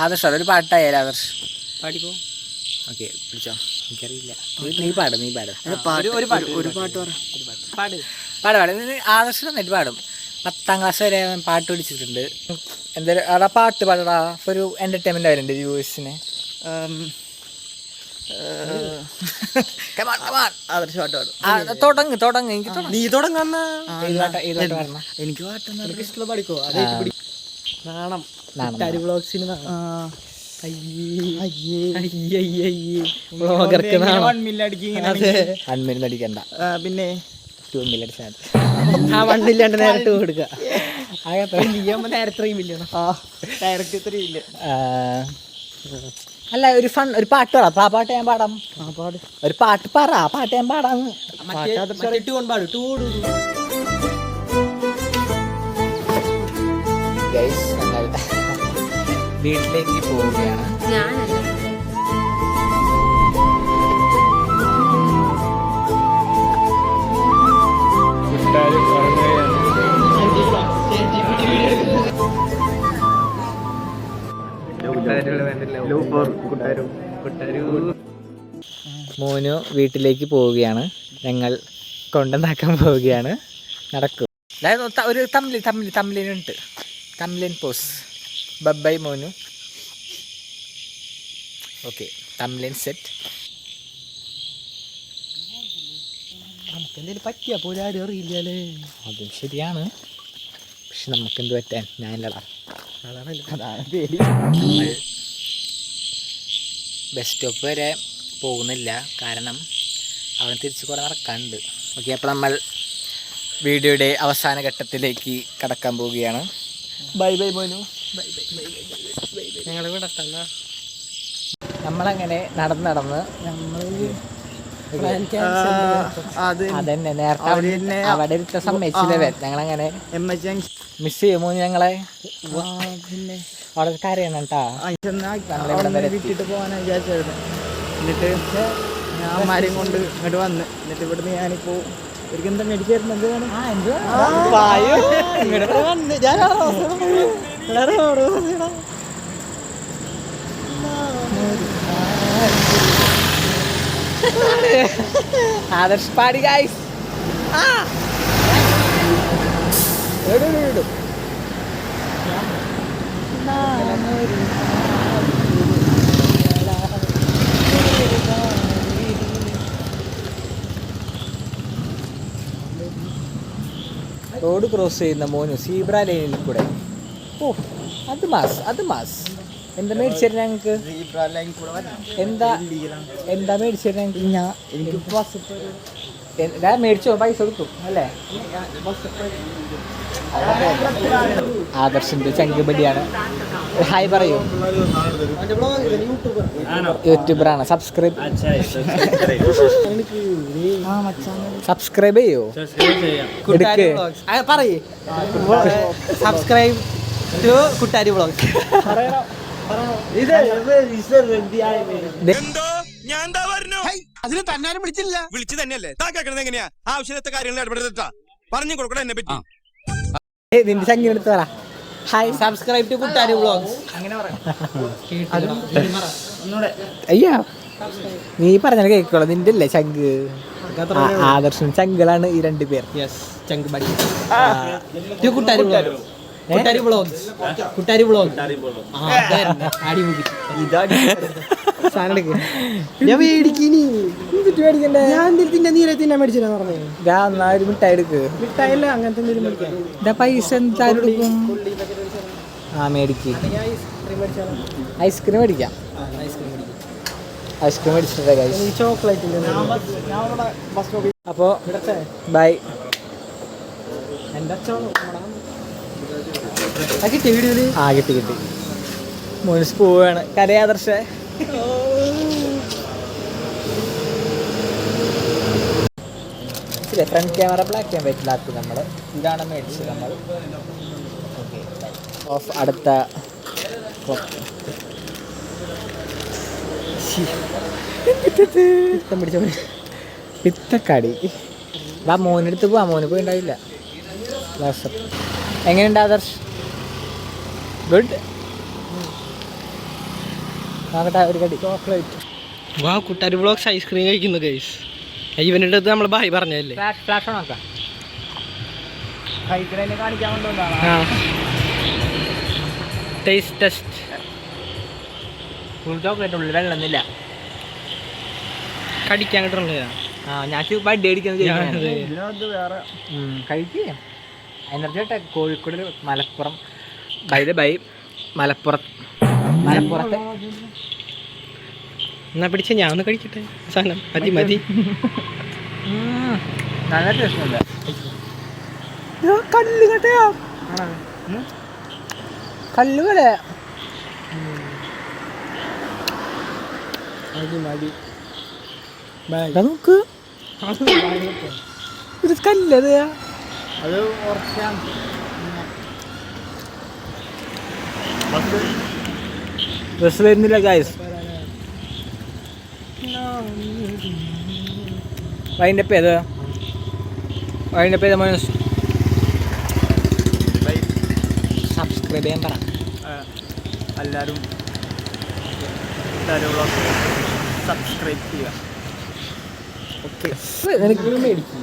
ആദർശ് അതൊരു പാട്ടായാലും ആദർശ് പാടിക്കോ. ഓക്കെ പിടിച്ചോ. എനിക്കറിയില്ല. നീ പാട് ഒരു പാട്ട് പാട് ആദർശ് നന്നായിട്ട് പാടും. 10ാം ക്ലാസ് വരെ പാട്ട് പഠിച്ചിട്ടുണ്ട്. എന്തായാലും അവിടെ പാട്ട് പാടടാ. അപ്പോൾ ഒരു എൻ്റർടൈൻമെൻ്റ് ആയിരുന്നു വ്യൂവേഴ്സിന്. ആദർശ് പാട്ട് പാടും. തുടങ്ങ് നീ തുടങ്ങുന്ന എനിക്ക് പാട്ടൊന്നും ഇഷ്ടമുള്ള പാടിക്കോ. നാണം വ്ളോഗ്സിന് അടിക്കണ്ട. പിന്നെ 2 മില്യൺ ആ 1 മില്യൺ നേരിട്ട് കൊടുക്കുക. നേരെ 3 മില്യൺ ഡയറക്റ്റ് 3 മില്യൺ. അല്ല ഒരു പാട്ട് പാടാം. ആ പാട്ട് ഞാൻ പാടാം. ഒരു പാട്ട് പറ. ആ പാട്ട് ഞാൻ പാടാം. വീട്ടിലേക്ക് പോവുകയാണ്. മോനു വീട്ടിലേക്ക് പോവുകയാണ്. ഞങ്ങൾ കൊണ്ടുവന്നാക്കാൻ പോവുകയാണ്. നടക്കും. ഒരു തമ്മിലുണ്ട്. തമ്മിലിൻ പോസ്. ബൈ മോനു. ഓക്കെ തമ്മിലിൻ സെറ്റ്. നമുക്കെന്തെങ്കിലും പറ്റിയാ പോലും ആരും അറിയില്ലേ. അതും ശരിയാണ്. പക്ഷെ നമുക്കെന്ത് പറ്റാൻ? ഞാനില്ലടാ. അതാണ് പേടി. ബസ് സ്റ്റോപ്പ് വരെ പോകുന്നില്ല. കാരണം അവിടെ തിരിച്ച് കുറേ നടക്കാനുണ്ട്. ഓക്കെ അപ്പോൾ നമ്മൾ വീഡിയോയുടെ അവസാന ഘട്ടത്തിലേക്ക് കടക്കാൻ പോവുകയാണ്. ബൈ മോനു. ഞങ്ങൾ ഇവിടെ നമ്മളങ്ങനെ നടന്ന് അതന്നെ നേരത്തെ അവിടെ ഇരുത്ത സമ്മതിച്ചില്ല. ഞങ്ങളങ്ങനെ മിസ് ചെയ്യുമോ ഞങ്ങളെ? പിന്നെ അവിടെ കരയണം കേട്ടാ. വിട്ടിട്ട് പോകാനാ വിചാരിച്ചായിരുന്നു. എന്നിട്ട് ഞാൻ കൊണ്ട് ഇങ്ങോട്ട് വന്ന്. എന്നിട്ട് ഇവിടുന്ന് ഞാനിപ്പോ ഒരിക്കലും എന്താ മേടിച്ചു തരുന്നത് ആദർശ് പാടി ഗൈസ്. റോഡ് ക്രോസ് ചെയ്യുന്ന മോനു സീബ്ര ലൈനിൽ കൂടെ. ഓ അത് മാസ്. എന്താ മേടിച്ചത് ഞങ്ങൾക്ക്? എന്താ മേടിച്ചത് ഞങ്ങൾക്ക്? ഞാൻ മേടിച്ചോ? പൈസ കൊടുക്കും അല്ലേ? ആദർശിന്റെ ചങ്കുപടിയാണ്. ഹായ് പറയൂ. യൂട്യൂബറാണ്. സബ്സ്ക്രൈബ് ചെയ്യോ? പറയേ സബ്സ്ക്രൈബ് ടു കുട്ടാരി വ്ളോഗ്സ്. അതിന് തന്നാരും വിളിച്ചു തന്നെയല്ലേ? താ കേൾക്കണത് എങ്ങനെയാ? ആവശ്യത്തെ കാര്യങ്ങൾ ഇടപെടുത്താ പറഞ്ഞു കൊടുക്കണം എന്നെ പറ്റി. നിന്റെ ചങ്ങി എടുത്ത് പറ. Hi subscribe to Kuttari vlogs. അങ്ങനെ അയ്യാ നീ പറഞ്ഞാൽ കേൾക്കോളൂ. നിന്റെ അല്ലേ ചങ്ക്? ആദർശൻ ചങ്കളാണ് ഈ 2 പേർ. കുട്ടാരി വ്ളോഗ്സ്. മിഠായി എടുക്ക്. മിഠായില്ല അങ്ങനത്തെ പൈസ എന്തായാലും എടുക്കും. മേടിക്ക്. ഐസ്ക്രീം മേടിക്കാം. ഐസ്ക്രീം മേടിച്ചിട്ടേ കഴിച്ചു. ചോക്ലേറ്റ്. അപ്പോൾ ബൈ. കിട്ടി. മോനിസ് പോവാണ്. കരയാദർശ friend camera black and white ലാക്ക് നമ്മൾ ഇതാണ് മേടിച്ചത്. നമ്മൾ ഓഫ് അടുത്ത പിത്തക്കാടി. വാ മോനെടുത്ത് പോവാ. മോന് പോയിണ്ടാവില്ല. എങ്ങനെയുണ്ട് ആദർശ്? ഗുഡ്. നോക്കട്ടെ ഒരു കടി. ചോക്ലേറ്റ്. വാ കുട്ടാരി ബ്ലോഗ്സ് ഐസ്ക്രീം കഴിക്കുന്നു ഗൈസ്. ഇവൻ്റെ അടുത്ത് നമ്മൾ ബായ് പറഞ്ഞല്ലേ. ഫ്ലാഷ് ഓൺ ആക്കാം. കഴിക്കണേനെ കാണിക്കാൻ കൊണ്ടുവന്നാണ്. ആ ടേസ്റ്റ് ടെസ്റ്റ്. ഫുൾ ചോക്ലേറ്റ് ഉള്ളിൽ വെള്ളമൊന്നുമില്ല. കടിക്കാൻ കിട്ടണില്ല. ഞാൻ ബഡ് അടിക്കുന്നത് ഇതിനകത്ത് വേറെ കഴിക്കുക. എനർജി കോഴിക്കോട് മലപ്പുറം ബൈ മലപ്പുറത്തെ എന്നാ പിടിച്ച ഞാൻ ഒന്ന് കഴിക്കട്ടെ സാധനം. മതി നല്ല ടേസ്റ്റ്. കല്ല് കട്ടയാ കല്ലുകളെ മതി നോക്ക്. ഇത് കല്ലത്. അത് കുറച്ചാണ് ബസ് വരുന്നില്ല ഗൈസ്. അതിൻ്റെ പേര് സബ്സ്ക്രൈബ് ചെയ്യാൻ പറ എല്ലാവരും സബ്സ്ക്രൈബ് ചെയ്യുക. ഓക്കെ. മേടിക്കും